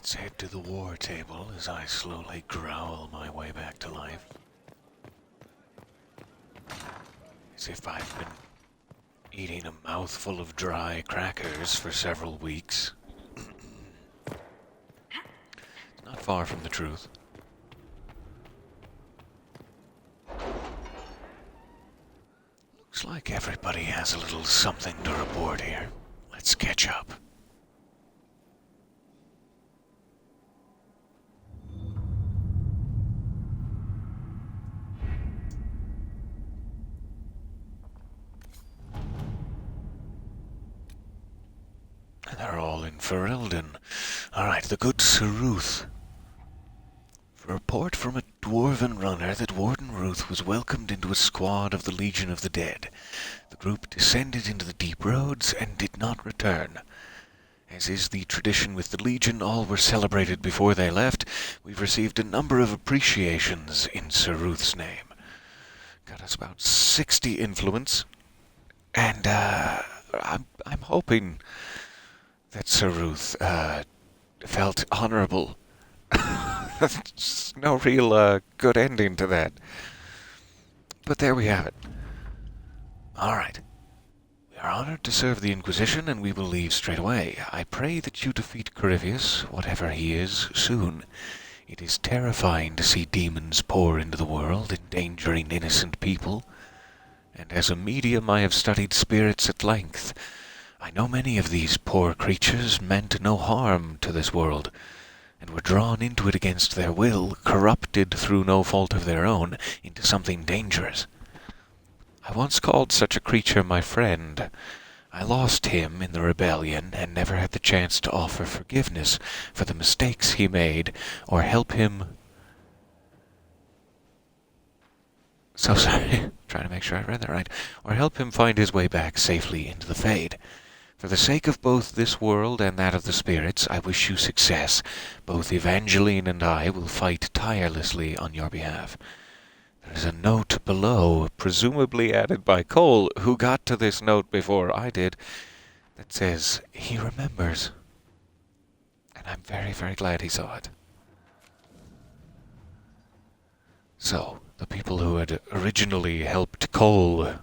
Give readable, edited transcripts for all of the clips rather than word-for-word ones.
Let's head to the war table as I slowly growl my way back to life. As if I've been eating a mouthful of dry crackers for several weeks. It's not far from the truth. Looks like everybody has a little something to report here. Let's catch up. They're all in Ferelden. Alright, the good Saruth. For a report from a dwarven runner that Warden Ruth was welcomed into a squad of the Legion of the Dead. The group descended into the deep roads and did not return. As is the tradition with the Legion, all were celebrated before they left. We've received a number of appreciations in Saruth's name. Got us about 60 influence. And, I'm hoping that Saruth, felt honorable. There's no real, good ending to that. But there we have it. Alright. We are honored to serve the Inquisition, and we will leave straight away. I pray that you defeat Corypheus, whatever he is, soon. It is terrifying to see demons pour into the world, endangering innocent people. And as a medium, I have studied spirits at length. I know many of these poor creatures meant no harm to this world, and were drawn into it against their will, corrupted through no fault of their own, into something dangerous. I once called such a creature my friend. I lost him in the rebellion, and never had the chance to offer forgiveness for the mistakes he made, or help him... So sorry, trying to make sure I read that right. Or help him find his way back safely into the Fade. For the sake of both this world and that of the spirits, I wish you success. Both Evangeline and I will fight tirelessly on your behalf. There is a note below, presumably added by Cole, who got to this note before I did, that says he remembers. And I'm very, very glad he saw it. So, the people who had originally helped Cole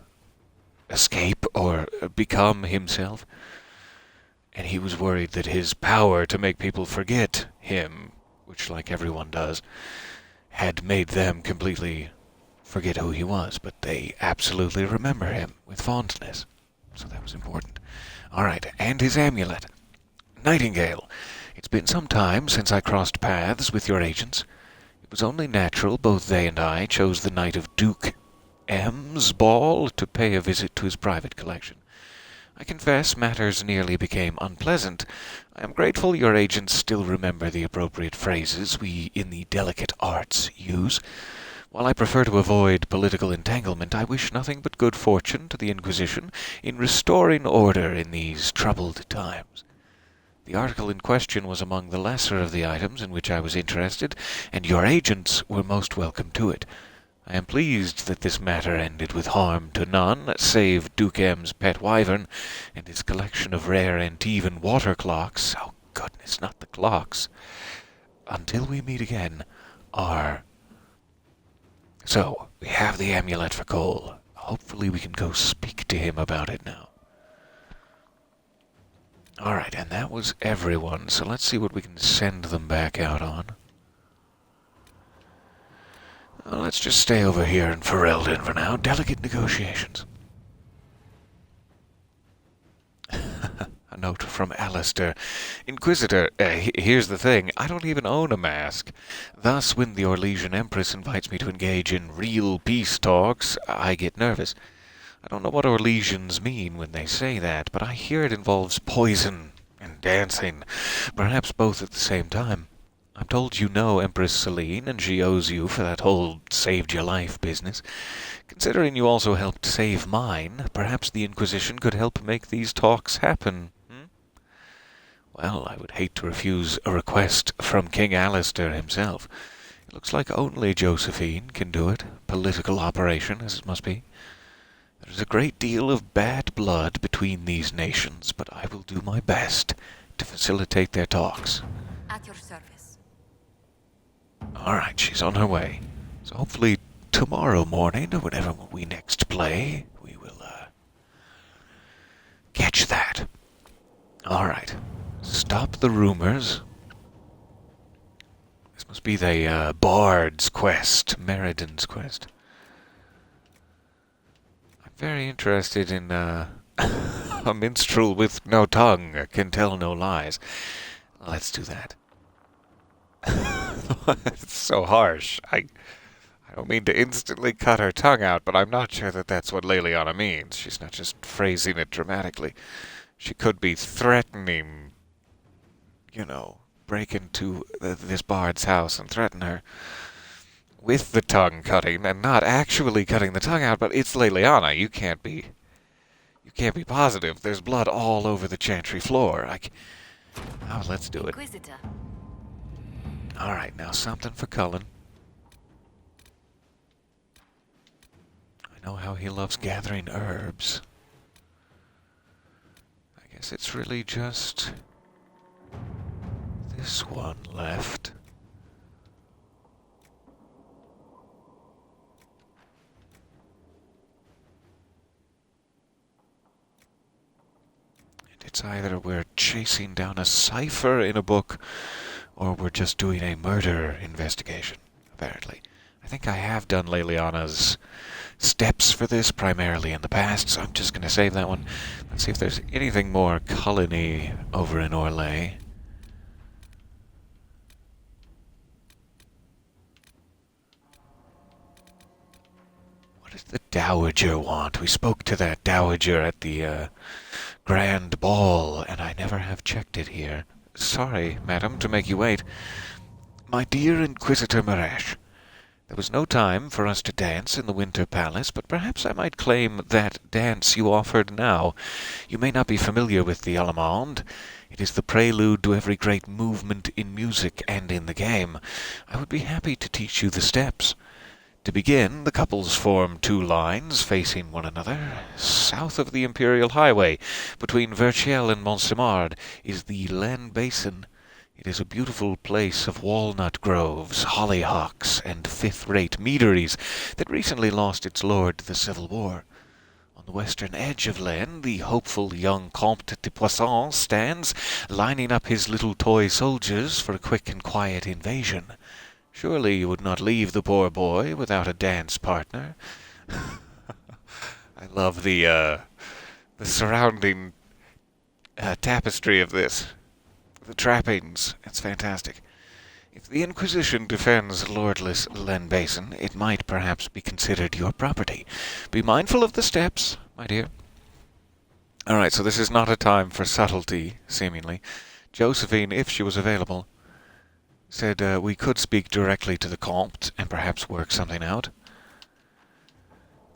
escape or become himself, and he was worried that his power to make people forget him, which like everyone does, had made them completely forget who he was, but they absolutely remember him with fondness, so that was important. Alright, and his amulet. Nightingale, it's been some time since I crossed paths with your agents. It was only natural both they and I chose the night of Duke M's ball to pay a visit to his private collection. I confess matters nearly became unpleasant. I am grateful your agents still remember the appropriate phrases we in the delicate arts use. While I prefer to avoid political entanglement, I wish nothing but good fortune to the Inquisition in restoring order in these troubled times. The article in question was among the lesser of the items in which I was interested, and your agents were most welcome to it. I am pleased that this matter ended with harm to none, save Duke M's pet wyvern and his collection of rare Antivan water clocks. Oh, goodness, not the clocks. Until we meet again, R. So, we have the amulet for Cole. Hopefully we can go speak to him about it now. Alright, and that was everyone, so let's see what we can send them back out on. Well, let's just stay over here in Ferelden for now. Delicate negotiations. A note from Alistair. Inquisitor, here's the thing. I don't even own a mask. Thus, when the Orlesian Empress invites me to engage in real peace talks, I get nervous. I don't know what Orlesians mean when they say that, but I hear it involves poison and dancing, perhaps both at the same time. I'm told you know Empress Celine, and she owes you for that whole saved-your-life business. Considering you also helped save mine, perhaps the Inquisition could help make these talks happen. Well, I would hate to refuse a request from King Alistair himself. It looks like only Josephine can do it, political operation as it must be. There is a great deal of bad blood between these nations, but I will do my best to facilitate their talks. At your service. Alright, she's on her way. So hopefully tomorrow morning, or whenever we next play, we will catch that. Alright. Stop the rumors. This must be the Bard's quest, Meriden's quest. I'm very interested in a minstrel with no tongue can tell no lies. Let's do that. It's so harsh. I don't mean to instantly cut her tongue out, but I'm not sure that that's what Leliana means. She's not just phrasing it dramatically. She could be threatening, break into this bard's house and threaten her with the tongue cutting, and not actually cutting the tongue out, but it's Leliana. You can't be positive. There's blood all over the chantry floor. Oh, let's do it. Inquisitor. Alright, now something for Cullen. I know how he loves gathering herbs. I guess it's really just this one left. And it's either we're chasing down a cipher in a book, or we're just doing a murder investigation, apparently. I think I have done Leliana's steps for this primarily in the past, so I'm just going to save that one. Let's see if there's anything more Cullen-y over in Orlais. What does the Dowager want? We spoke to that Dowager at the Grand Ball, and I never have checked it here. Sorry, madam, to make you wait. My dear Inquisitor Marash, there was no time for us to dance in the Winter Palace, but perhaps I might claim that dance you offered now. You may not be familiar with the Allemande. It is the prelude to every great movement in music and in the game. I would be happy to teach you the steps. To begin, the couples form 2 lines facing one another. South of the Imperial Highway, between Verchiel and Montsemard, is the Len Basin. It is a beautiful place of walnut groves, hollyhocks, and fifth-rate meaderies that recently lost its lord to the Civil War. On the western edge of Len, the hopeful young Comte de Poisson stands, lining up his little toy soldiers for a quick and quiet invasion. Surely you would not leave the poor boy without a dance partner. I love the surrounding tapestry of this. The trappings. It's fantastic. If the Inquisition defends lordless Len Basin, it might perhaps be considered your property. Be mindful of the steps, my dear. Alright, so this is not a time for subtlety, seemingly. Josephine, if she was available, said we could speak directly to the Comte and perhaps work something out.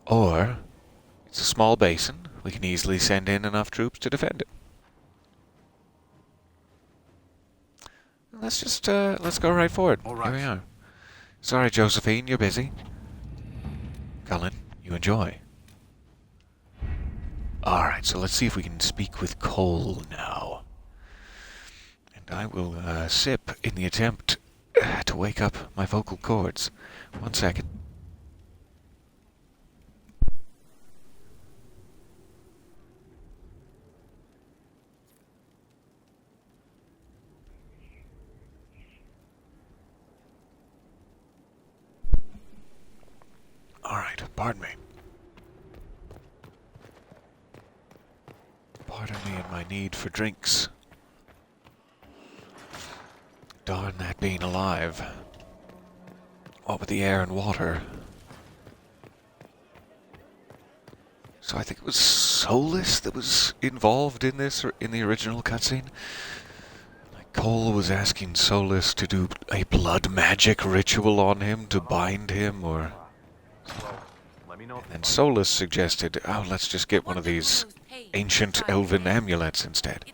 Or, it's a small basin. We can easily send in enough troops to defend it. Let's go right forward. All right. Here we are. Sorry, Josephine, you're busy. Cullen, you enjoy. Alright, so let's see if we can speak with Cole now. And I will sip in the attempt to wake up my vocal cords. 1 second. Alright, pardon me. Pardon me and my need for drinks. Darn that being alive. What with the air and water. So I think it was Solus that was involved in this, or in the original cutscene. Like Cole was asking Solus to do a blood magic ritual on him to bind him, or... And Solus suggested, oh, let's just get one of these ancient elven amulets instead.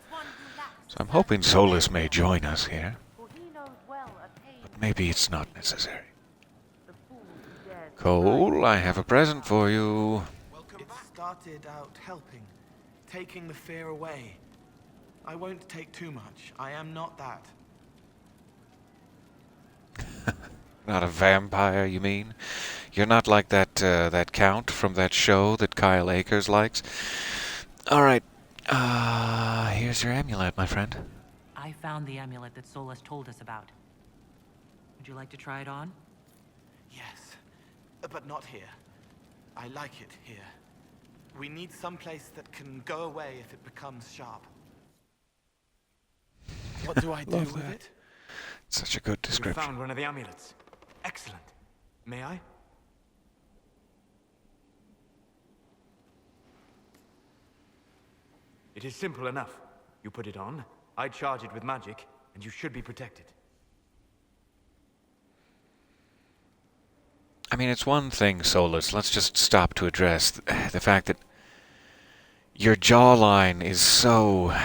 So I'm hoping Solus may join us here. But maybe it's not necessary. Cole, I have a present for you. It started out helping, taking the fear away. I won't take too much. I am not that. Not a vampire, you mean? You're not like that count from that show that Kyle Akers likes? Alright, here's your amulet, my friend. I found the amulet that Solus told us about. Would you like to try it on? Yes, but not here. I like it here. We need some place that can go away if it becomes sharp. What do I do Love with that. it? Such a good You description. found one of the amulets. Excellent. May I? It is simple enough. You put it on, I charge it with magic, and you should be protected. I mean, it's one thing, Solus. Let's just stop to address the fact that your jawline is so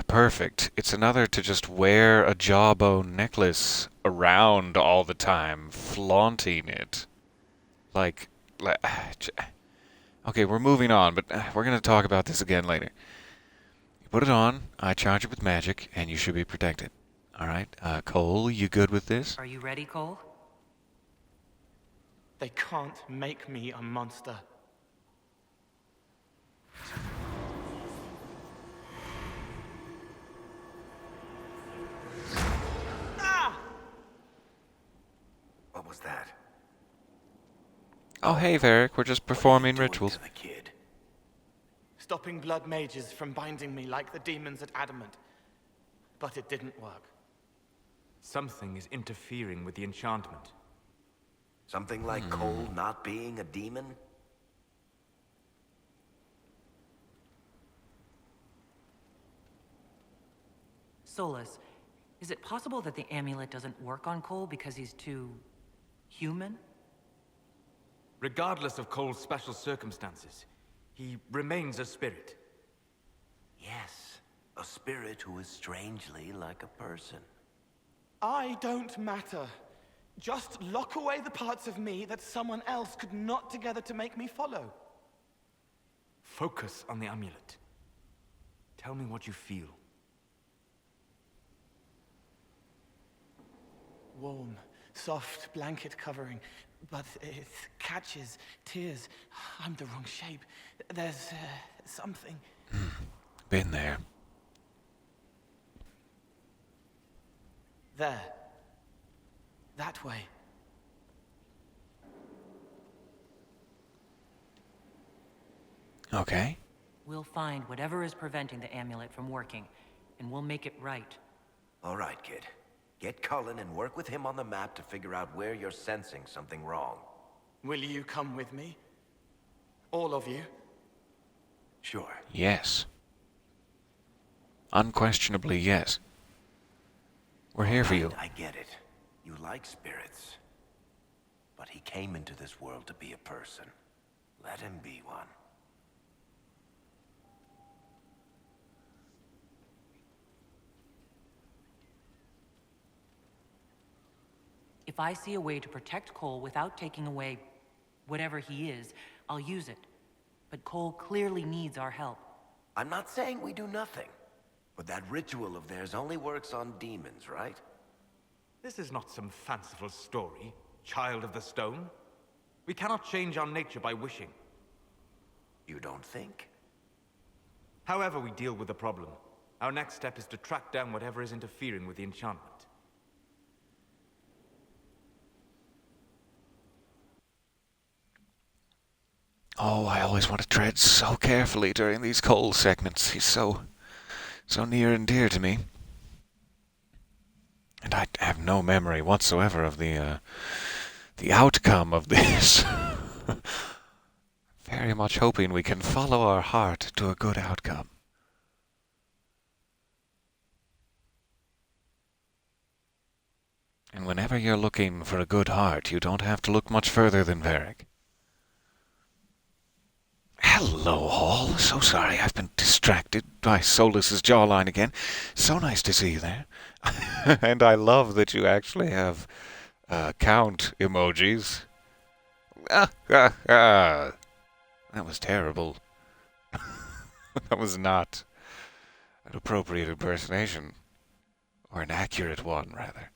perfect. It's another to just wear a jawbone necklace around all the time, flaunting it. Like, okay, we're moving on, but we're going to talk about this again later. You put it on, I charge it with magic, and you should be protected. Alright, Cole, you good with this? Are you ready, Cole? They can't make me a monster. Ah! What was that? Oh, hey, Varric, we're just performing What are you doing rituals. to the kid? Stopping blood mages from binding me like the demons at Adamant. But it didn't work. Something is interfering with the enchantment. Something like Cole not being a demon? Solus, is it possible that the amulet doesn't work on Cole because he's too... human? Regardless of Cole's special circumstances, he remains a spirit. Yes, a spirit who is strangely like a person. I don't matter. Just lock away the parts of me that someone else could knot together to make me follow. Focus on the amulet. Tell me what you feel. Warm, soft blanket covering, but it catches tears. I'm the wrong shape. There's something. Been there. There. That way. Okay. We'll find whatever is preventing the amulet from working, and we'll make it right. All right, kid. Get Cullen and work with him on the map to figure out where you're sensing something wrong. Will you come with me? All of you? Sure. Yes. Unquestionably, yes. We're here for you. I get it. You like spirits. But he came into this world to be a person. Let him be one. If I see a way to protect Cole without taking away whatever he is, I'll use it. But Cole clearly needs our help. I'm not saying we do nothing. But that ritual of theirs only works on demons, right? This is not some fanciful story, child of the stone. We cannot change our nature by wishing. You don't think? However we deal with the problem, our next step is to track down whatever is interfering with the enchantment. Oh, I always want to tread so carefully during these Cole segments. He's so near and dear to me. And I have no memory whatsoever of the outcome of this. Very much hoping we can follow our heart to a good outcome. And whenever you're looking for a good heart, you don't have to look much further than Varric. Hello, Hall. So sorry I've been distracted by Solus's jawline again. So nice to see you there. And I love that you actually have count emojis. That was terrible. That was not an appropriate impersonation. Or an accurate one, rather.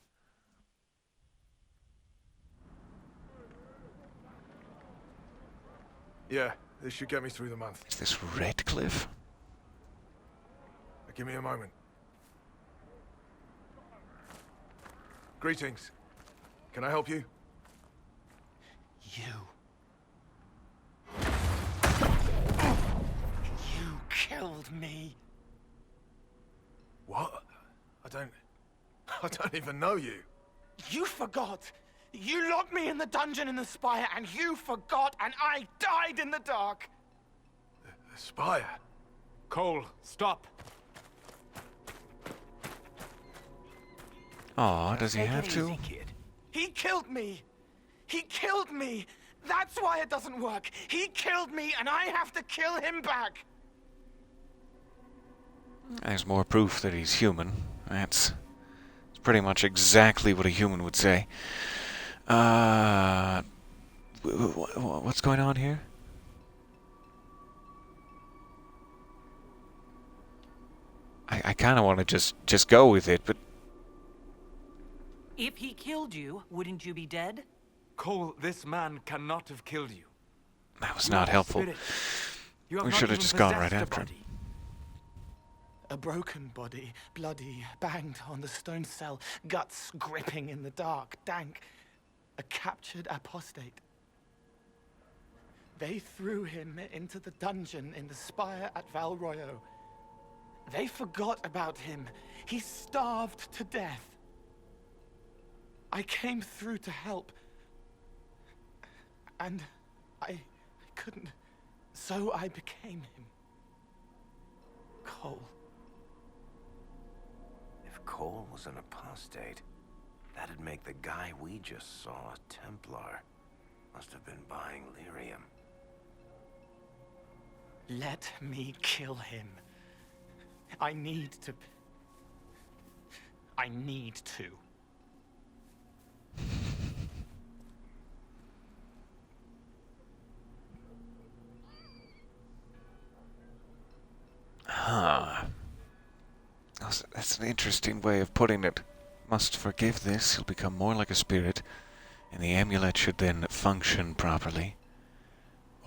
Yeah, this should get me through the month. Is this Redcliffe? Give me a moment. Greetings. Can I help you? You. You killed me. What? I don't even know you. You forgot. You locked me in the dungeon in the spire, and you forgot, and I died in the dark. The spire? Cole, stop. Aw, does he Take have it to? easy, kid. He killed me. He killed me. That's why it doesn't work. He killed me, and I have to kill him back. There's more proof that he's human. That's pretty much exactly what a human would say. What's going on here? I kind of want to just go with it, but If he killed you, wouldn't you be dead? Cole, this man cannot have killed you. that was You not are a helpful. spirit. You have We not should have even just gone right possessed a after him. body. A broken body, bloody, banged on the stone cell, guts gripping in the dark, dank. A captured apostate. They threw him into the dungeon in the spire at Val Royo. They forgot about him. He starved to death. I came through to help. And I couldn't. So I became him. Cole. If Cole was an apostate, that'd make the guy we just saw a Templar. Must have been buying Lyrium. Let me kill him. I need to. Huh. That's an interesting way of putting it. Must forgive this, he'll become more like a spirit, and the amulet should then function properly.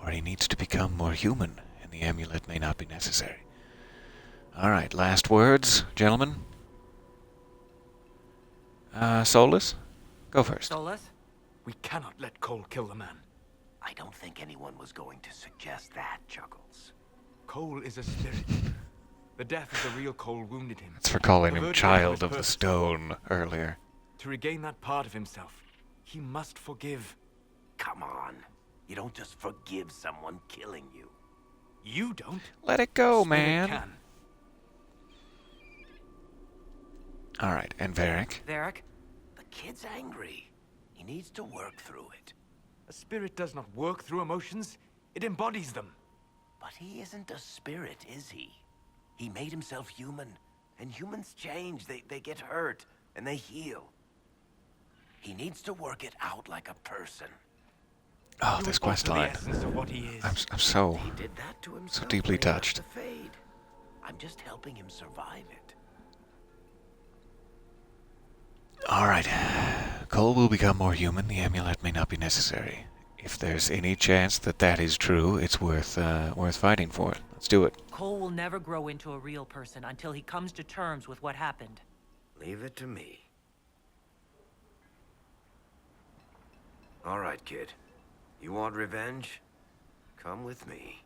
Or he needs to become more human, and the amulet may not be necessary. Alright, last words, gentlemen? Solus? Go first. Solus? We cannot let Cole kill the man. I don't think anyone was going to suggest that, Chuckles. Cole is a spirit. The death of the real Cole wounded him. That's for calling him Perverted Child his of the purpose. Stone earlier. To regain that part of himself, he must forgive. Come on. You don't just forgive someone killing you. You don't. Let it go, Spirit man. can. Alright, and Varric? Varric? The kid's angry. He needs to work through it. A spirit does not work through emotions. It embodies them. But he isn't a spirit, is he? He made himself human. And humans change. They get hurt. And they heal. He needs to work it out like a person. Oh, You this would quest alter the line. essence of what he is. I'm so... He did that to himself. deeply when he left touched. The Fade. I'm just helping him survive it. Alright. Cole will become more human. The amulet may not be necessary. If there's any chance that that is true, it's worth fighting for. Let's do it. Cole will never grow into a real person until he comes to terms with what happened. Leave it to me. All right, kid. You want revenge? Come with me.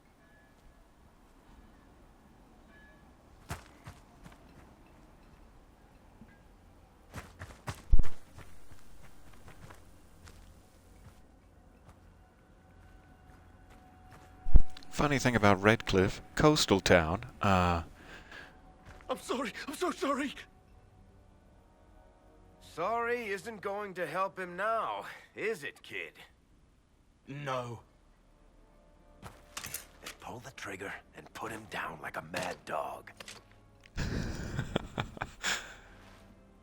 Funny thing about Redcliffe, coastal town, I'm sorry. I'm so sorry. Sorry isn't going to help him now, is it, kid? No. Then pull the trigger and put him down like a mad dog.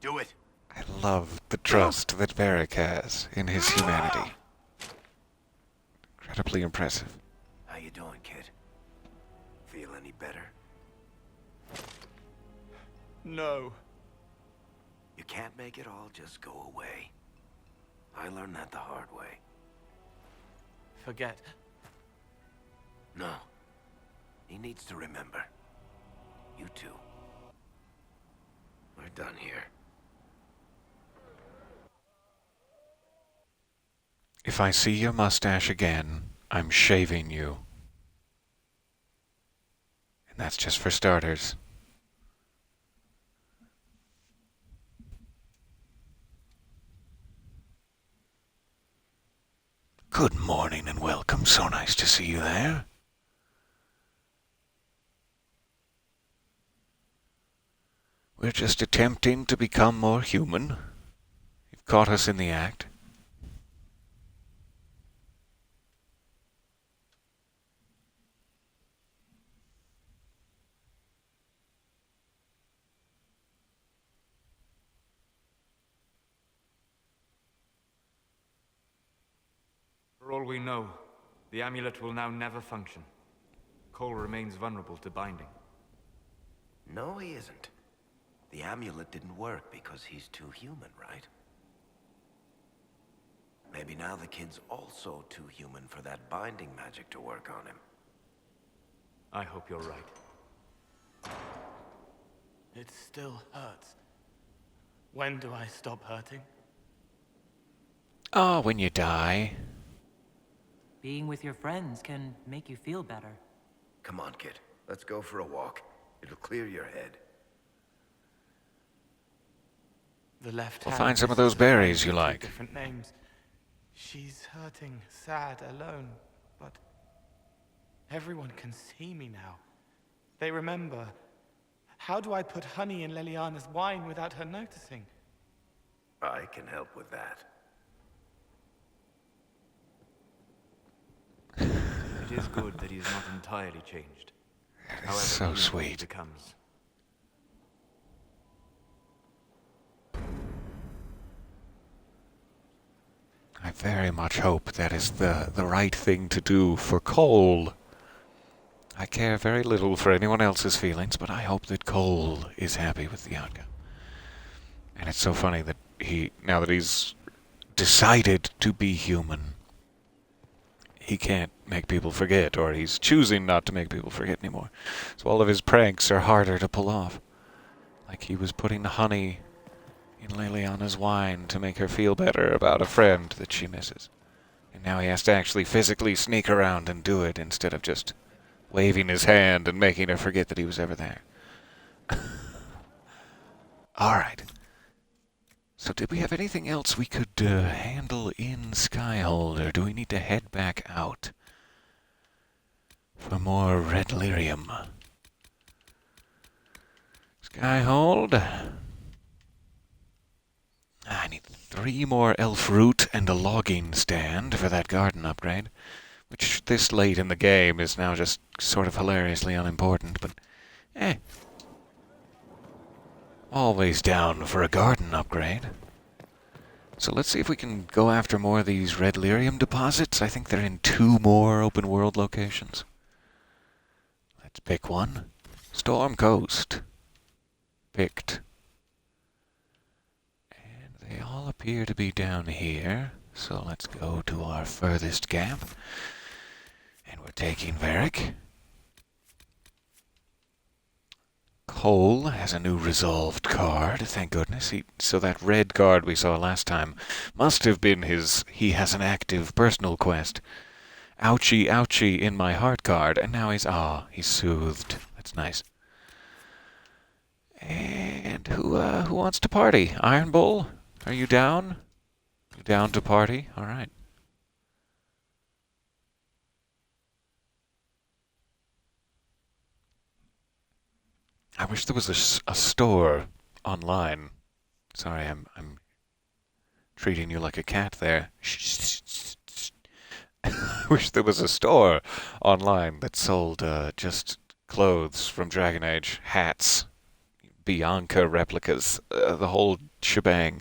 Do it. I love the trust that Varric has in his humanity. Incredibly impressive. How you doing, kid? Feel any better? No. You can't make it all just go away. I learned that the hard way. Forget. No. He needs to remember. You two. We're done here. If I see your mustache again, I'm shaving you. And that's just for starters. Good morning and welcome. So nice to see you there. We're just attempting to become more human. You've caught us in the act. For all we know, the amulet will now never function. Cole remains vulnerable to binding. No, he isn't. The amulet didn't work because he's too human, right? Maybe now the kid's also too human for that binding magic to work on him. I hope you're right. It still hurts. When do I stop hurting? Oh, when you die. Being with your friends can make you feel better. Come on, kid. Let's go for a walk. It'll clear your head. The left We'll hand find some of is those the berries same you with two like. Different names. She's hurting, sad, alone, but everyone can see me now. They remember. How do I put honey in Leliana's wine without her noticing? I can help with that. It is good that he is not entirely changed. However So evil he sweet. becomes. I very much hope that is the right thing to do for Cole. I care very little for anyone else's feelings, but I hope that Cole is happy with the outcome. And it's so funny that now that he's decided to be human, he can't make people forget, or he's choosing not to make people forget anymore. So all of his pranks are harder to pull off. Like he was putting honey in Leliana's wine to make her feel better about a friend that she misses. And now he has to actually physically sneak around and do it instead of just waving his hand and making her forget that he was ever there. Alright. So did we have anything else we could handle in Skyhold, or do we need to head back out for more red lyrium? Skyhold. I need 3 more elf root and a logging stand for that garden upgrade, which this late in the game is now just sort of hilariously unimportant, but always down for a garden upgrade. So let's see if we can go after more of these red lyrium deposits. I think they're in 2 more open world locations. Let's pick one. Storm Coast. Picked. And they all appear to be down here. So let's go to our furthest gap. And we're taking Varric. Cole has a new resolved card, thank goodness. So that red card we saw last time must have been his he has an active personal quest. Ouchie, ouchie in my heart card, and now he's soothed. That's nice. And who wants to party? Iron Bull, are you down? You down to party? All right. I wish there was a store online. Sorry, I'm treating you like a cat there. I wish there was a store online that sold just clothes from Dragon Age, hats, Bianca replicas, the whole shebang.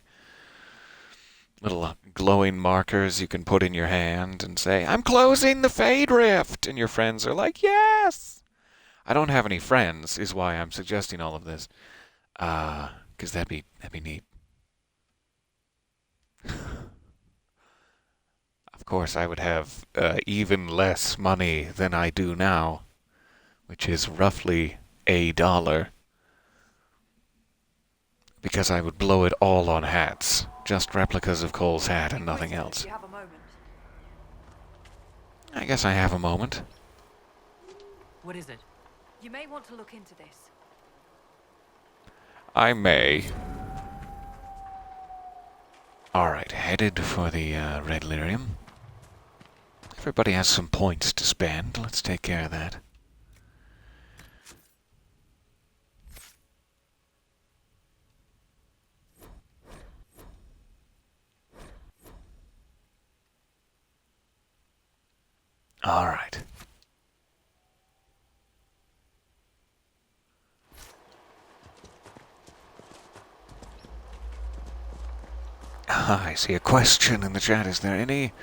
Little glowing markers you can put in your hand and say, "I'm closing the Fade Rift," and your friends are like, "Yes!" I don't have any friends, is why I'm suggesting all of this. 'Cause that'd be neat. Of course, I would have even less money than I do now, which is roughly $1, because I would blow it all on hats. Just replicas of Cole's hat and nothing Inquisitor, else. do you have a moment? I guess I have a moment. What is it? You may want to look into this. I may. Alright, headed for the red lyrium. Everybody has some points to spend. Let's take care of that. Alright. I see a question in the chat. Is there any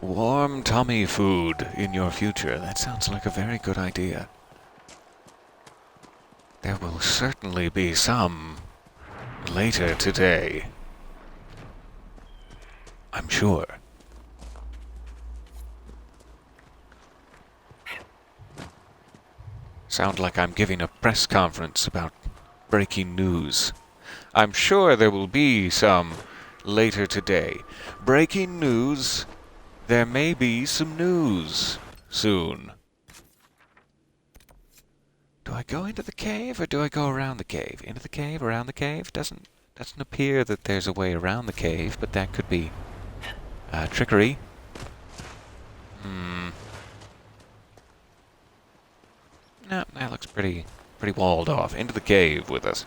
warm tummy food in your future? That sounds like a very good idea. There will certainly be some later today. I'm sure. Sound like I'm giving a press conference about breaking news. I'm sure there will be some later today. Breaking news. There may be some news soon. Do I go into the cave or do I go around the cave? Into the cave, around the cave? Doesn't appear that there's a way around the cave, but that could be trickery. No, that looks pretty walled off. Into the cave with us.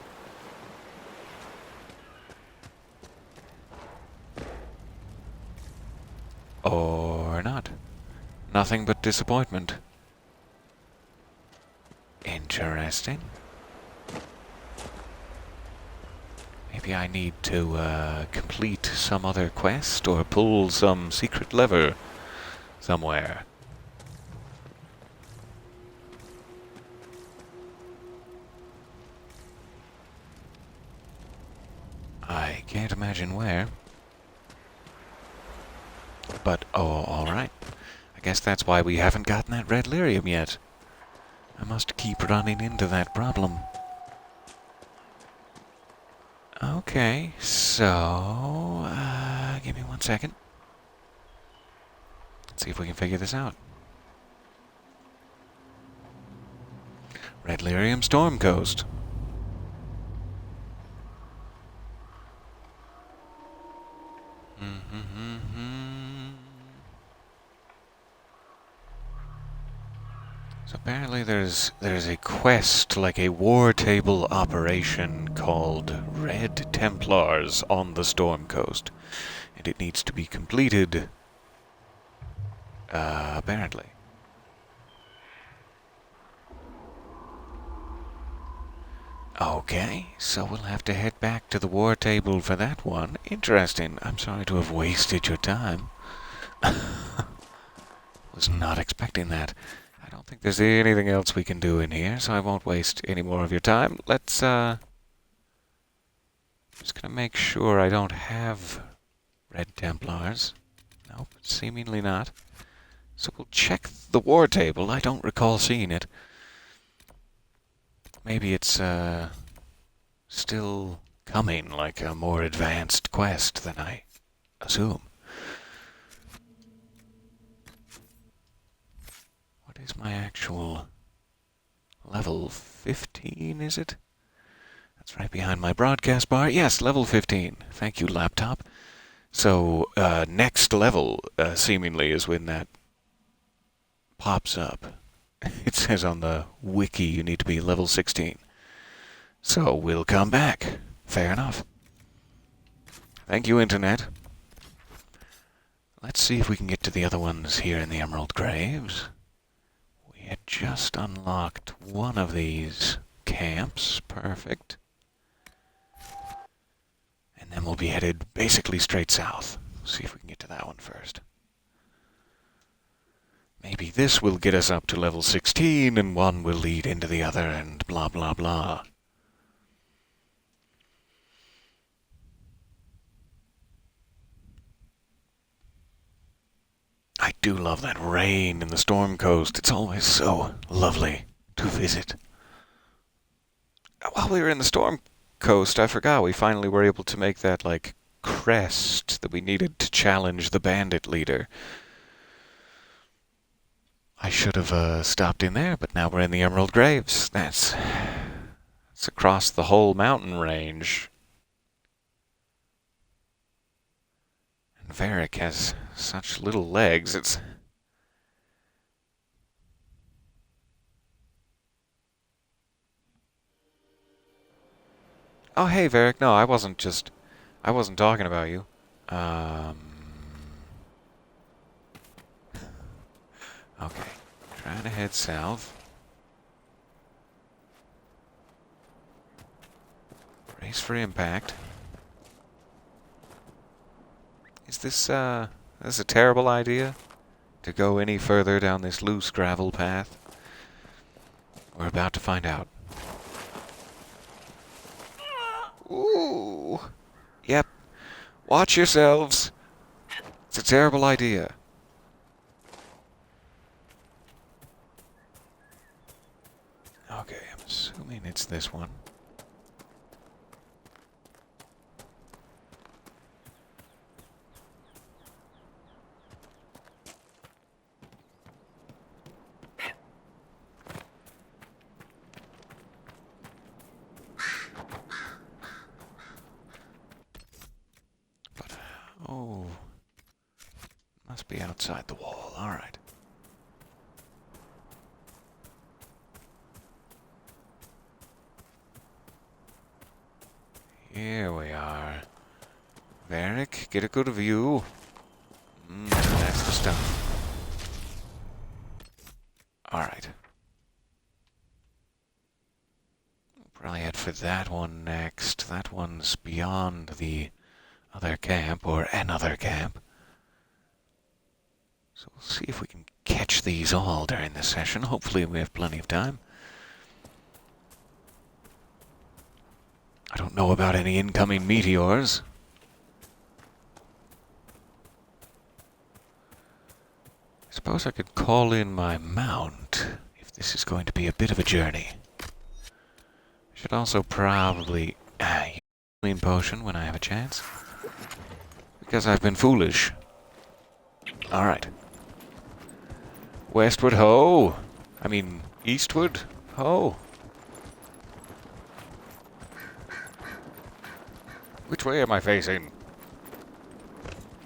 Or not. Nothing but disappointment. Interesting. Maybe I need to complete some other quest or pull some secret lever somewhere. I can't imagine where. But, oh, alright. I guess that's why we haven't gotten that red lyrium yet. I must keep running into that problem. Okay, so... give me 1 second. Let's see if we can figure this out. Red Lyrium Storm Coast. So apparently there's a quest, like a war table operation called Red Templars on the Storm Coast. And it needs to be completed, apparently. Okay, so we'll have to head back to the war table for that one. Interesting. I'm sorry to have wasted your time. Was not expecting that. I don't think there's anything else we can do in here, so I won't waste any more of your time. Let's, just gonna make sure I don't have Red Templars. Nope, seemingly not. So we'll check the war table. I don't recall seeing it. Maybe it's, still coming, like a more advanced quest than I assume. What is my actual level? 15, is it? That's right behind my broadcast bar. Yes, level 15. Thank you, laptop. So, next level, seemingly, is when that pops up. It says on the wiki you need to be level 16. So, we'll come back. Fair enough. Thank you, Internet. Let's see if we can get to the other ones here in the Emerald Graves. We had just unlocked one of these camps. Perfect. And then we'll be headed basically straight south. See if we can get to that one first. Maybe this will get us up to level 16, and one will lead into the other, and blah blah blah. do love that rain in the Storm Coast. It's always so lovely to visit. While we were in the Storm Coast, I forgot we finally were able to make that, like, crest that we needed to challenge the bandit leader. I should have stopped in there, but now we're in the Emerald Graves. That's across the whole mountain range. And Varric has such little legs, it's... Oh, hey, Varric. No, I wasn't talking about you. Okay. Trying to head south. Brace for impact. Is this a terrible idea? To go any further down this loose gravel path? We're about to find out. Ooh. Yep. Watch yourselves. It's a terrible idea. Okay, I'm assuming it's this one. Oh, must be outside the wall. All right. Here we are. Varric, get a good view. That's the stuff. All right. We'll probably head for that one next. That one's beyond the other camp, or another camp. So we'll see if we can catch these all during this session. Hopefully we have plenty of time. I don't know about any incoming meteors. I suppose I could call in my mount, if this is going to be a bit of a journey. I should also probably use a healing potion when I have a chance. Because I've been foolish. Alright. Westward ho! I mean, eastward ho! Which way am I facing?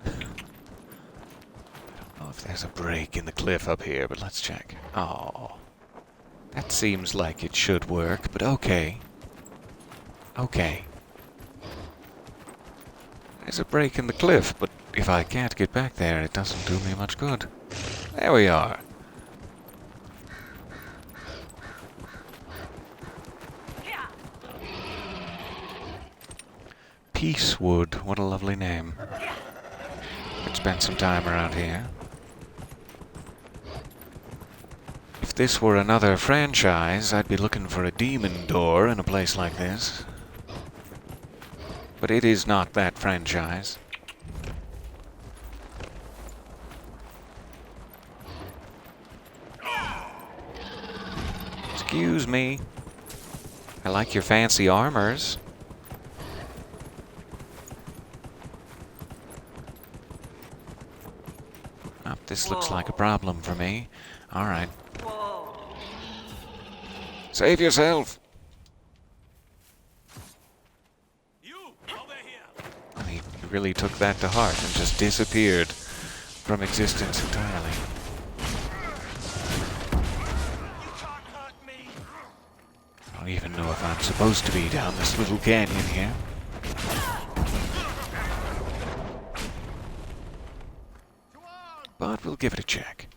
I don't know if there's a break in the cliff up here, but let's check. Oh. That seems like it should work, but okay. Okay. There's a break in the cliff, but if I can't get back there, it doesn't do me much good. There we are. Peacewood, what a lovely name. Could spend some time around here. If this were another franchise, I'd be looking for a demon door in a place like this. But it is not that franchise. Excuse me. I like your fancy armors. Oh, this looks like a problem for me. Alright. Save yourself! He really took that to heart and just disappeared from existence entirely. I don't even know if I'm supposed to be down this little canyon here. But we'll give it a check.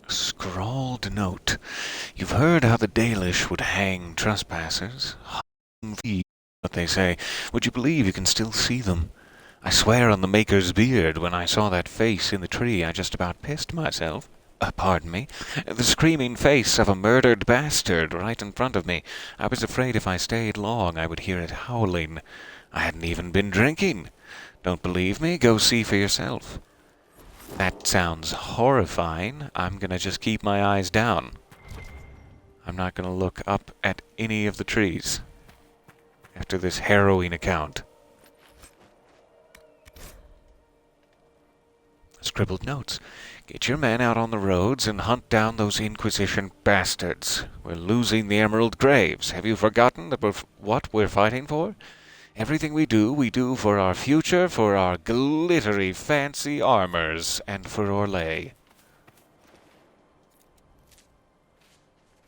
Scrawled note. You've heard how the Dalish would hang trespassers. What they say. Would you believe you can still see them? I swear on the Maker's beard, when I saw that face in the tree, I just about pissed myself. Pardon me. The screaming face of a murdered bastard right in front of me. I was afraid if I stayed long, I would hear it howling. I hadn't even been drinking. Don't believe me? Go see for yourself. That sounds horrifying. I'm gonna just keep my eyes down. I'm not gonna look up at any of the trees after this harrowing account. Scribbled notes. Get your men out on the roads and hunt down those Inquisition bastards. We're losing the Emerald Graves. Have you forgotten that what we're fighting for? Everything we do for our future, for our glittery fancy armors, and for Orlais.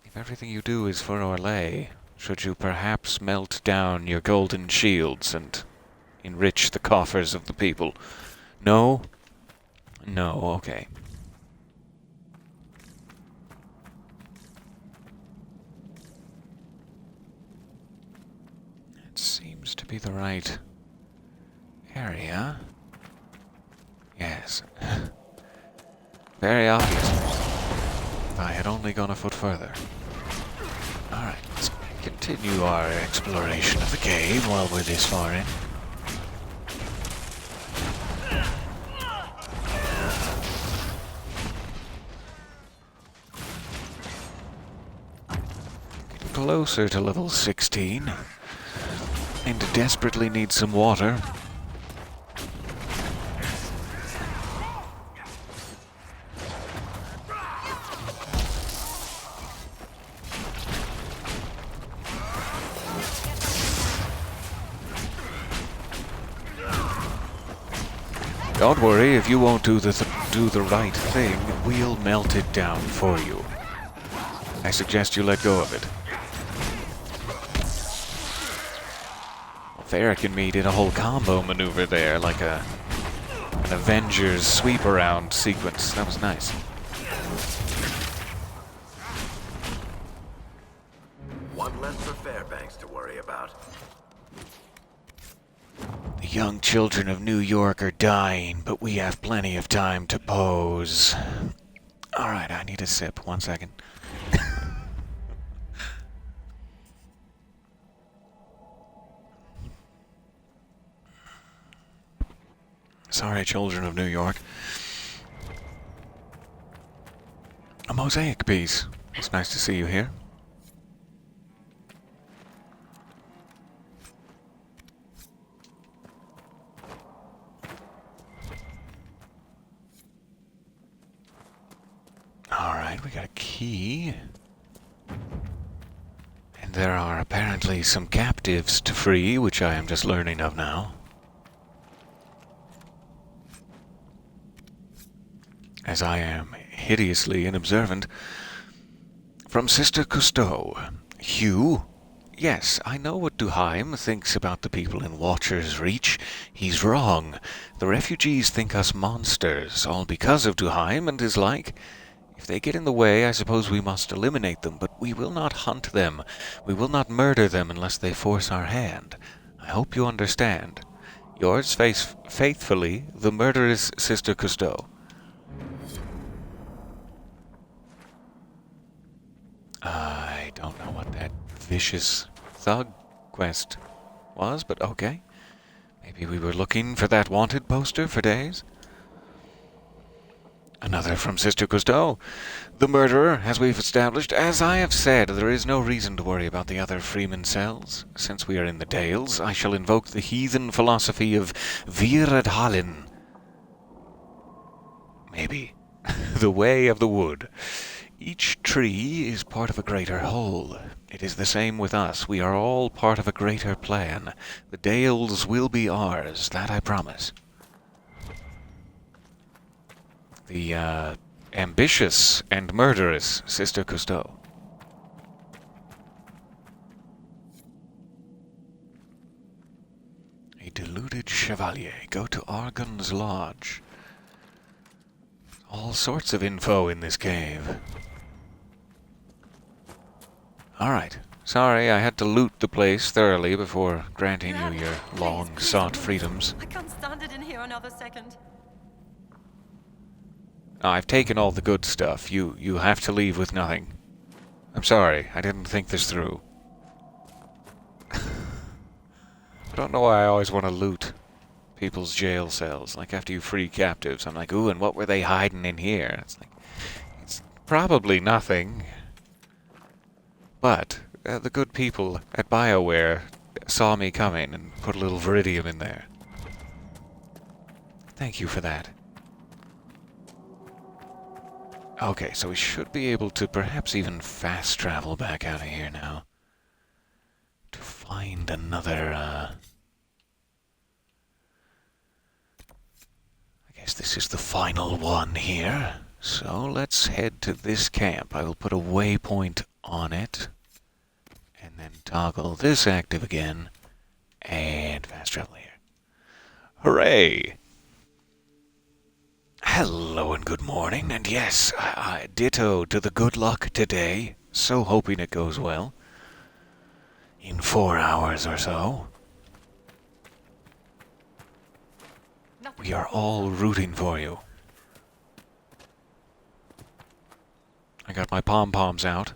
If everything you do is for Orlais, should you perhaps melt down your golden shields and enrich the coffers of the people? No? No, okay. It seems to be the right area. Yes. Very obvious. If I had only gone a foot further. Alright, let's continue our exploration of the cave while we're this far in. Closer to level 16 and desperately need some water. Don't worry, if you won't do the right thing, we'll melt it down for you. I suggest you let go of it. Varric and me did a whole combo maneuver there, like an Avengers sweep around sequence. That was nice. One less for Fairbanks to worry about. The young children of New York are dying, but we have plenty of time to pose. Alright, I need a sip. 1 second. Sorry, children of New York. A mosaic piece. It's nice to see you here. Alright, we got a key. And there are apparently some captives to free, which I am just learning of now. As I am hideously inobservant. From Sister Cousteau. Hugh? Yes, I know what Duhaim thinks about the people in Watcher's Reach. He's wrong. The refugees think us monsters, all because of Duhaim and his like. If they get in the way, I suppose we must eliminate them, but we will not hunt them. We will not murder them unless they force our hand. I hope you understand. Yours faithfully, the murderous Sister Cousteau. I don't know what that vicious thug quest was, but okay. Maybe we were looking for that wanted poster for days. Another from Sister Cousteau. The murderer, as we've established. As I have said, there is no reason to worry about the other Freeman cells. Since we are in the Dales, I shall invoke the heathen philosophy of Viradhalin. Maybe. The way of the wood. Each tree is part of a greater whole. It is the same with us. We are all part of a greater plan. The Dales will be ours, that I promise. The, ambitious and murderous Sister Cousteau. A deluded chevalier. Go to Argon's Lodge. All sorts of info in this cave. Alright. Sorry, I had to loot the place thoroughly before granting you your long-sought freedoms. I can't stand it another second? I've taken all the good stuff. You have to leave with nothing. I'm sorry, I didn't think this through. I don't know why I always want to loot people's jail cells. Like, after you free captives, I'm like, ooh, and what were they hiding in here? It's like, it's probably nothing. But the good people at BioWare saw me coming and put a little Viridium in there. Thank you for that. Okay, so we should be able to perhaps even fast travel back out of here now. To find another, I guess this is the final one here. So let's head to this camp. I will put a waypoint on it. And then toggle this active again. And fast travel here. Hooray! Hello and good morning, and yes, I ditto to the good luck today. So hoping it goes well. In 4 hours or so. We are all rooting for you. I got my pom-poms out.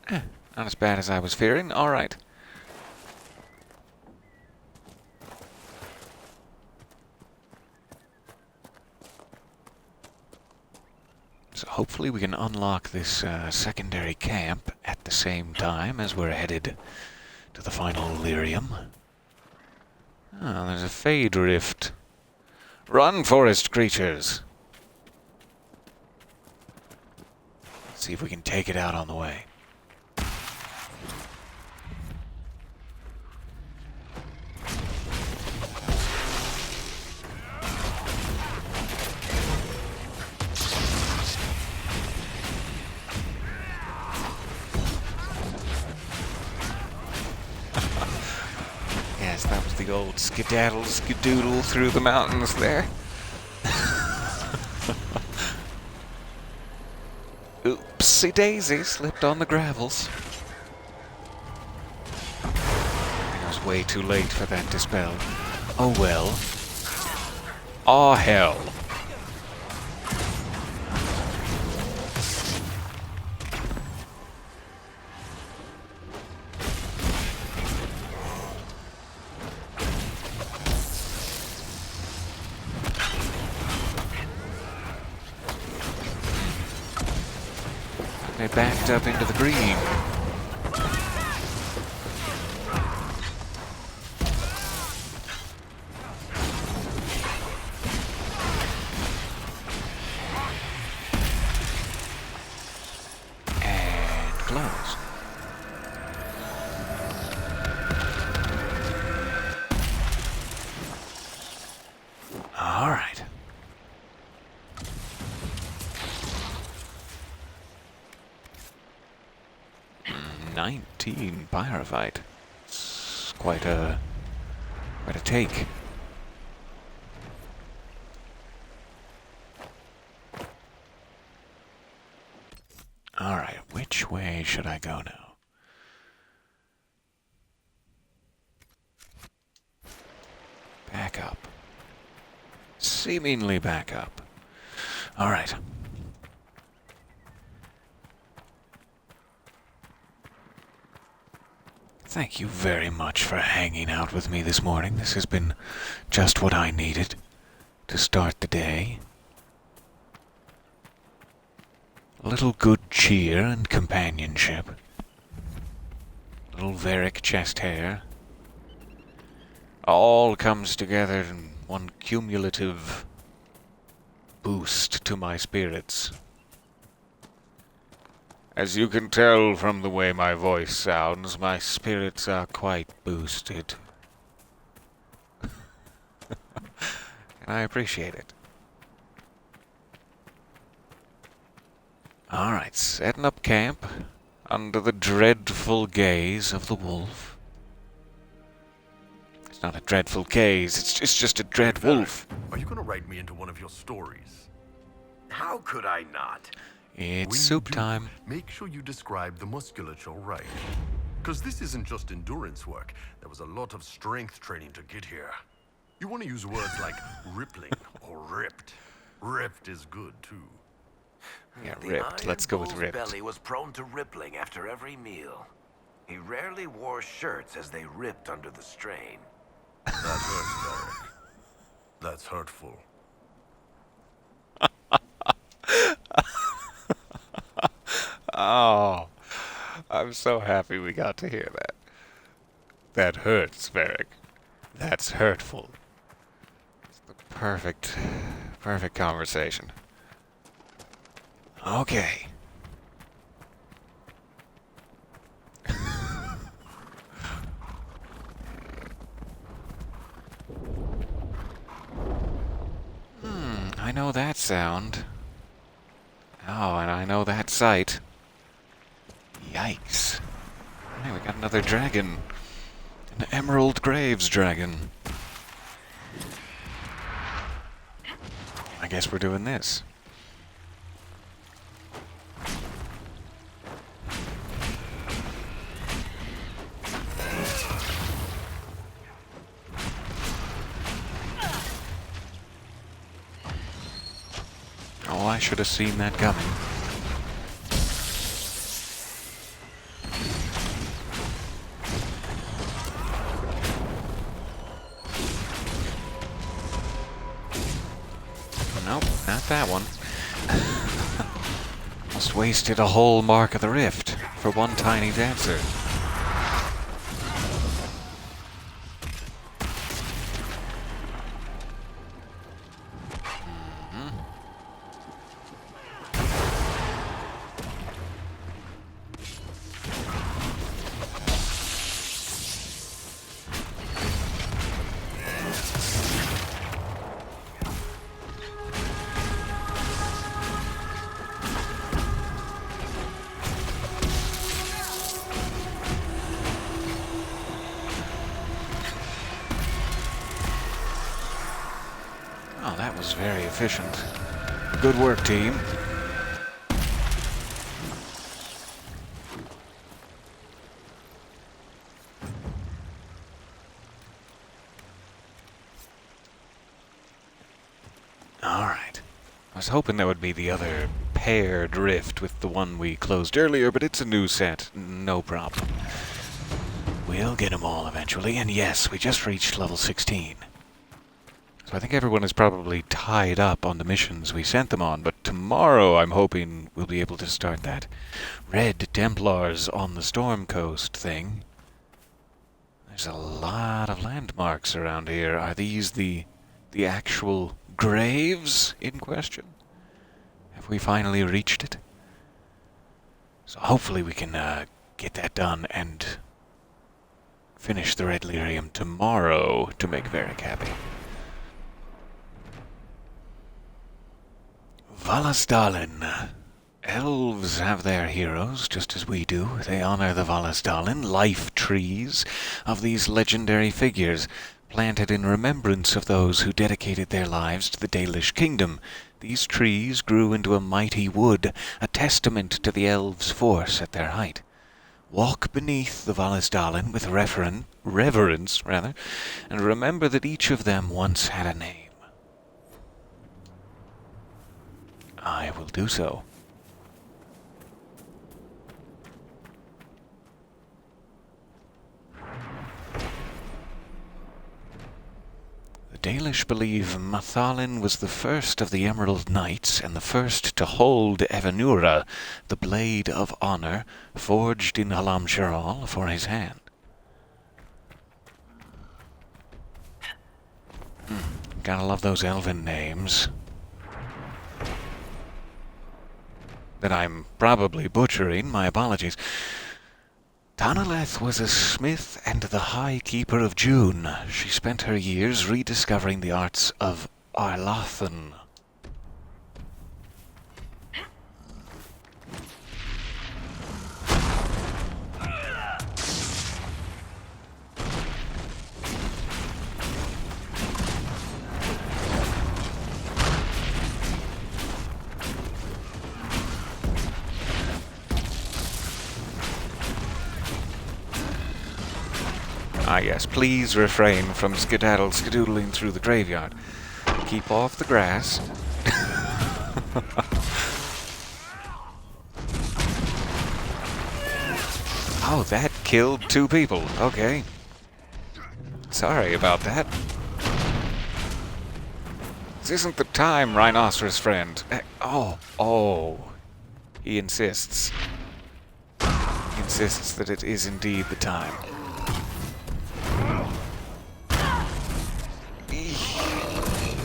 Not as bad as I was fearing. Alright. So hopefully we can unlock this secondary camp at the same time as we're headed to the final Lyrium. Oh, there's a Fade Rift. Run, forest creatures! Let's see if we can take it out on the way. Yes, that was the old skedaddle skedoodle through the mountains there. Oopsie daisy, slipped on the gravels. I was way too late for that dispel. Oh well. Aw hell. They backed up into the green. And close. All right. 19 pyrophyte. It's quite a take. Alright, which way should I go now? Back up. Seemingly back up. Alright. Thank you very much for hanging out with me this morning. This has been just what I needed to start the day. A little good cheer and companionship. Little Varric chest hair. All comes together in one cumulative boost to my spirits. As you can tell from the way my voice sounds, my spirits are quite boosted. And I appreciate it. Alright, setting up camp under the dreadful gaze of the wolf. It's not a dreadful gaze, it's just a dread wolf. Are you gonna write me into one of your stories? How could I not? It's When you soup do, time. Make sure you describe the musculature right. Because this isn't just endurance work. There was a lot of strength training to get here. You want to use words like rippling or ripped. Ripped is good, too. Yeah, The ripped. Iron Let's go with Bull's ripped. belly was prone to rippling after every meal. He rarely wore shirts as they ripped under the strain. That hurts, Derek. That's hurtful. Oh, I'm so happy we got to hear that. That hurts, Varric. That's hurtful. It's the perfect conversation. Okay. I know that sound. Oh, and I know that sight. Yikes. Hey, we got another dragon. An Emerald Graves dragon. I guess we're doing this. Oh, I should have seen that coming. Nope, not that one. Almost wasted a whole Mark of the Rift for one tiny dancer. Oh, that was very efficient. Good work, team. Alright. I was hoping there would be the other paired rift with the one we closed earlier, but it's a new set. No problem. We'll get them all eventually, and yes, we just reached level 16. So I think everyone is probably tied up on the missions we sent them on, but tomorrow I'm hoping we'll be able to start that Red Templars on the Storm Coast thing. There's a lot of landmarks around here. Are these the actual graves in question? Have we finally reached it? So hopefully we can get that done and finish the Red Lyrium tomorrow to make Varric happy. Valasdalin. Elves have their heroes, just as we do. They honor the Valasdalin, life trees of these legendary figures, planted in remembrance of those who dedicated their lives to the Dalish kingdom. These trees grew into a mighty wood, a testament to the elves' force at their height. Walk beneath the Valasdalin with reverence, and remember that each of them once had a name. I will do so. The Dalish believe Mathalin was the first of the Emerald Knights and the first to hold Evanura, the blade of honor, forged in Halam-Sharal for his hand. Gotta love those elven names. That I'm probably butchering, my apologies. Tanaleth was a smith and the High Keeper of June. She spent her years rediscovering the arts of Arlathan. Ah yes, please refrain from skedaddling through the graveyard. Keep off the grass. Oh, that killed 2 people. Okay. Sorry about that. This isn't the time, rhinoceros friend. Oh. He insists. He insists that it is indeed the time.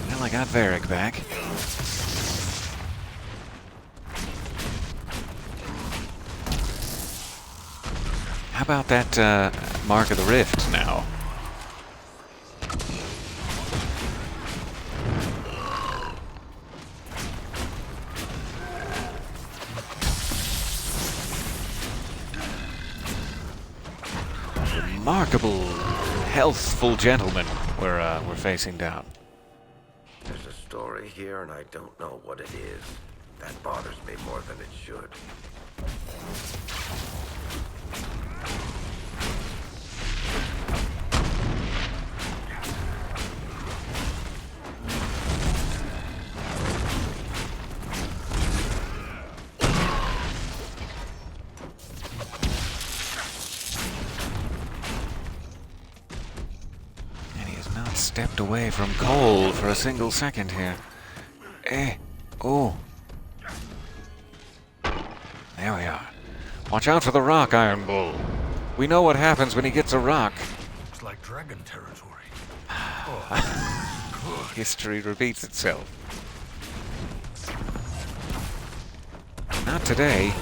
Well, I got Varric back. How about that Mark of the Rift now? Remarkable, healthful gentleman we're facing down. There's a story here, and I don't know what it is. That bothers me more than it should. Stepped away from Cole for a single second here. Oh. There we are. Watch out for the rock, Iron Bull. We know what happens when he gets a rock. It's like dragon territory. History repeats itself. Not today.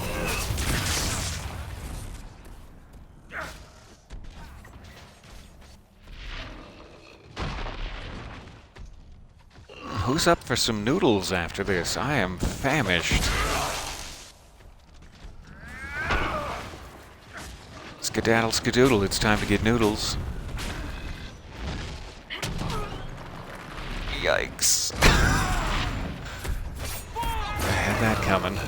Who's up for some noodles after this? I am famished. Skedaddle skadoodle, it's time to get noodles. Yikes. I had that coming.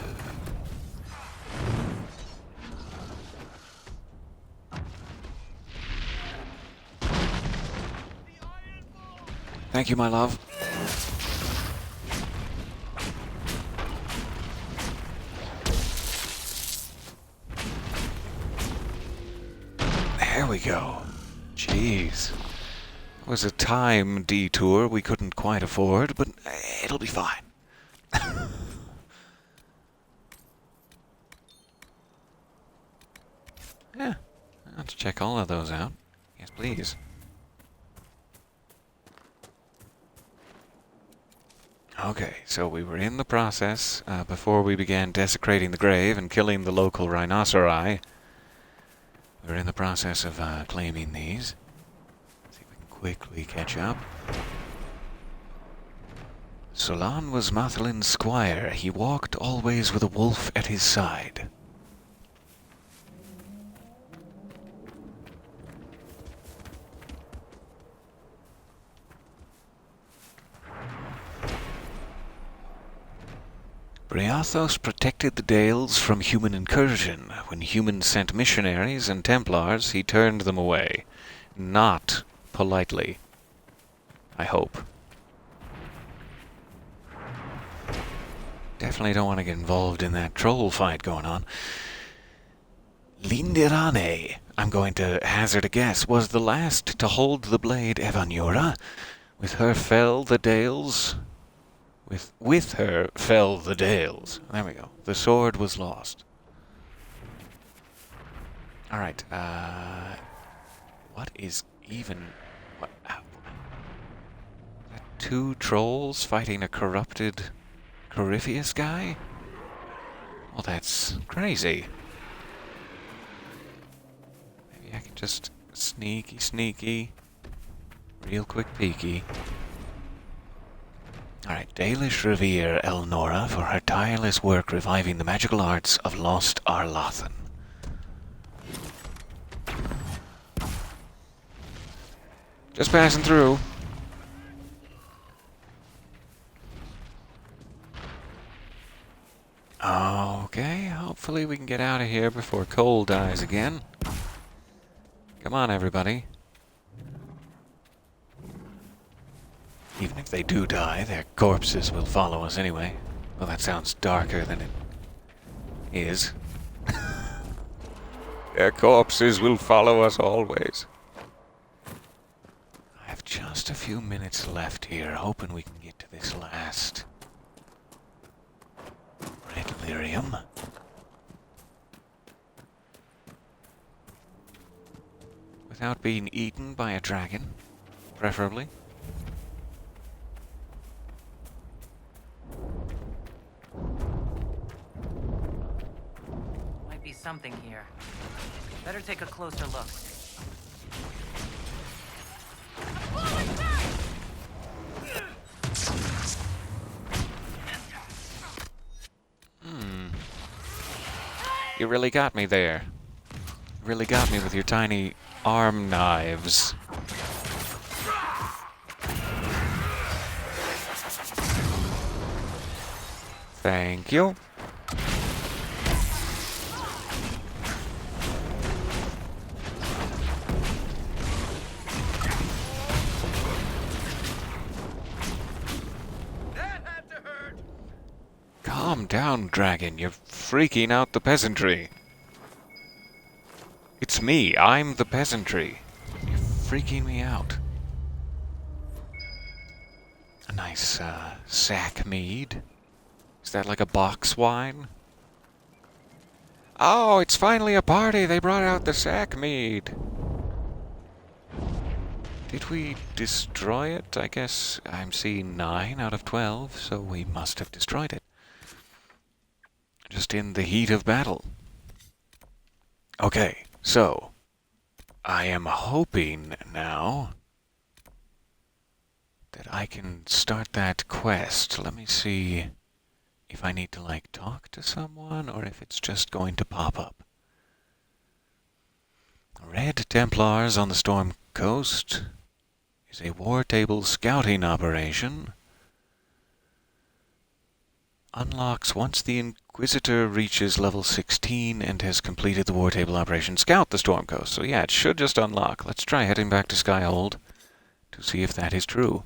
Thank you, my love. There we go. Jeez. It was a time detour we couldn't quite afford, but it'll be fine. Yeah, let's check all of those out. Yes, please. Okay, so we were in the process before we began desecrating the grave and killing the local rhinoceri. We were in the process of claiming these. Let's see if we can quickly catch up. Solon was Mathelin's squire. He walked always with a wolf at his side. Briathos protected the Dales from human incursion. When humans sent missionaries and Templars, he turned them away. Not politely. I hope. Definitely don't want to get involved in that troll fight going on. Lindirane, I'm going to hazard a guess, was the last to hold the blade Evanura. With her fell the Dales... With her fell the Dales. There we go. The sword was lost. Alright, what is even... What? Two trolls fighting a corrupted Corypheus guy? Well, that's crazy. Maybe I can just sneaky, real quick peeky. Alright, Dalish revere Elnora for her tireless work reviving the magical arts of lost Arlothan. Just passing through. Okay, hopefully we can get out of here before Cole dies again. Come on, everybody. Even if they do die, their corpses will follow us anyway. Well, that sounds darker than it is. Their corpses will follow us always. I have just a few minutes left here, hoping we can get to this last red lyrium. Without being eaten by a dragon, preferably. Might be something here. Better take a closer look. You really got me there. You really got me with your tiny arm knives. Thank you. Calm down, dragon. You're freaking out the peasantry. It's me. I'm the peasantry. You're freaking me out. A nice, sack mead. Is that like a box wine? Oh, it's finally a party. They brought out the sack mead. Did we destroy it? I guess I'm seeing 9 out of 12, so we must have destroyed it. Just in the heat of battle. Okay, so I am hoping now that I can start that quest. Let me see if I need to, like, talk to someone or if it's just going to pop up. Red Templars on the Storm Coast is a war table scouting operation. Unlocks once the Inquisitor reaches level 16 and has completed the war table operation. Scout the Storm Coast. So yeah, it should just unlock. Let's try heading back to Skyhold to see if that is true.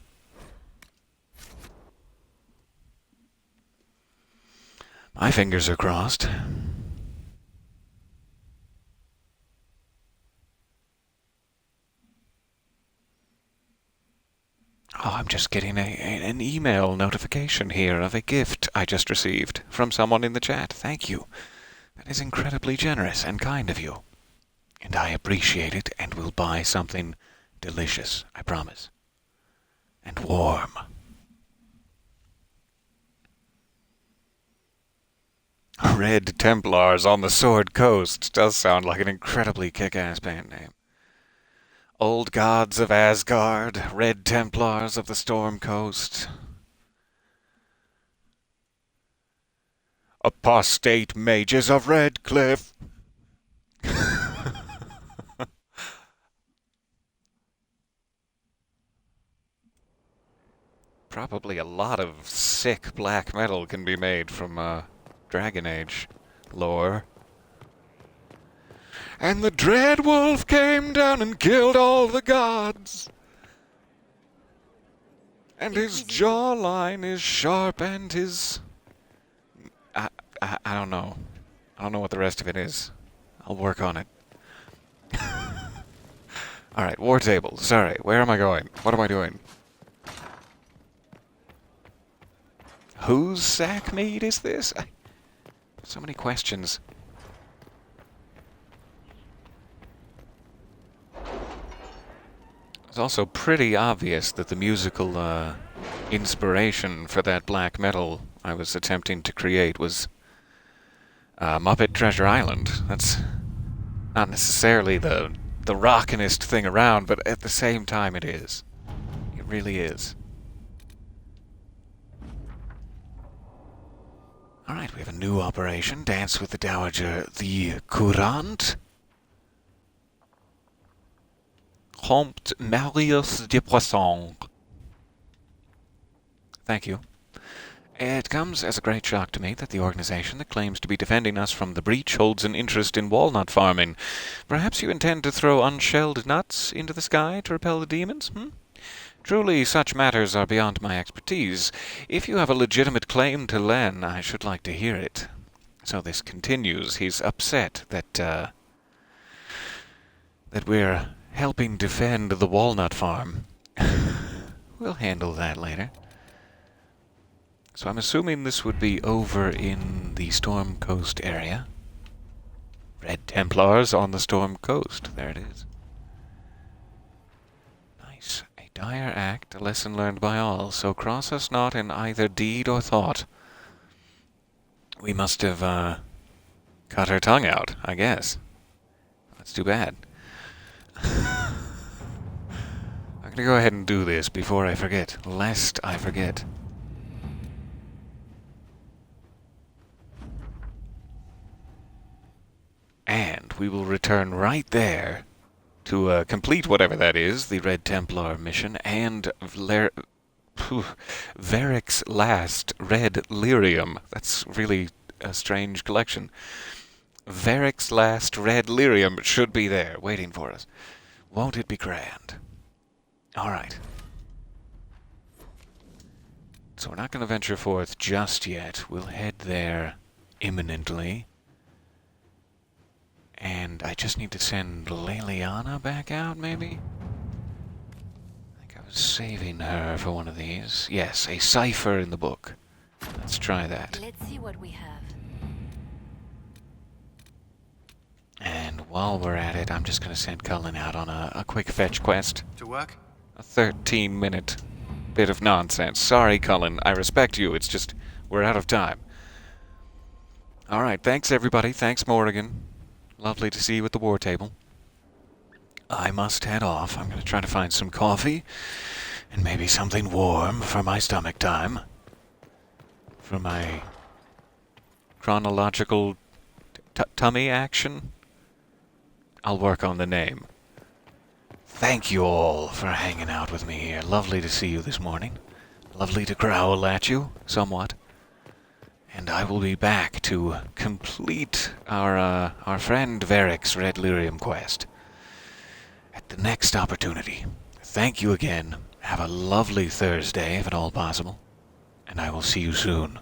My fingers are crossed. Oh, I'm just getting an email notification here of a gift I just received from someone in the chat. Thank you. That is incredibly generous and kind of you. And I appreciate it and will buy something delicious, I promise. And warm. Red Templars on the Sword Coast does sound like an incredibly kick-ass band name. Old Gods of Asgard, Red Templars of the Storm Coast. Apostate Mages of Redcliffe. Probably a lot of sick black metal can be made from Dragon Age lore. And the Dread Wolf came down and killed all the gods. And his jawline is sharp and his... I don't know. I don't know what the rest of it is. I'll work on it. Alright, war table. Sorry, where am I going? What am I doing? Whose sack mead is this? So many questions. It's also pretty obvious that the musical inspiration for that black metal I was attempting to create was Muppet Treasure Island. That's not necessarily the rockinest thing around, but at the same time it is. It really is. Alright, we have a new operation. Dance with the Dowager, the Courant. Comte Marius de Poisson. Thank you. It comes as a great shock to me that the organization that claims to be defending us from the breach holds an interest in walnut farming. Perhaps you intend to throw unshelled nuts into the sky to repel the demons, Truly, such matters are beyond my expertise. If you have a legitimate claim to Len, I should like to hear it. So this continues. He's upset that we're helping defend the walnut farm. We'll handle that later. So I'm assuming this would be over in the Storm Coast area. Red Templars on the Storm Coast. There it is. Nice. A dire act, a lesson learned by all. So cross us not in either deed or thought. We must have, cut her tongue out, I guess. That's too bad. I'm gonna go ahead and do this before I forget, lest I forget. And we will return right there to complete whatever that is, the Red Templar mission, and Varric's last Red Lyrium. That's really a strange collection. Varric's last Red Lyrium should be there, waiting for us. Won't it be grand? Alright. So we're not going to venture forth just yet. We'll head there imminently. And I just need to send Leliana back out, maybe? I think I was saving her for one of these. Yes, a cipher in the book. Let's try that. Let's see what we have. And while we're at it, I'm just going to send Cullen out on a quick fetch quest. To work? A 13-minute bit of nonsense. Sorry, Cullen. I respect you. It's just, we're out of time. Alright, thanks everybody. Thanks, Morrigan. Lovely to see you at the war table. I must head off. I'm going to try to find some coffee and maybe something warm for my stomach time. For my chronological tummy action. I'll work on the name. Thank you all for hanging out with me here. Lovely to see you this morning. Lovely to growl at you, somewhat. And I will be back to complete our friend Varric's Red Lyrium quest at the next opportunity. Thank you again. Have a lovely Thursday, if at all possible. And I will see you soon.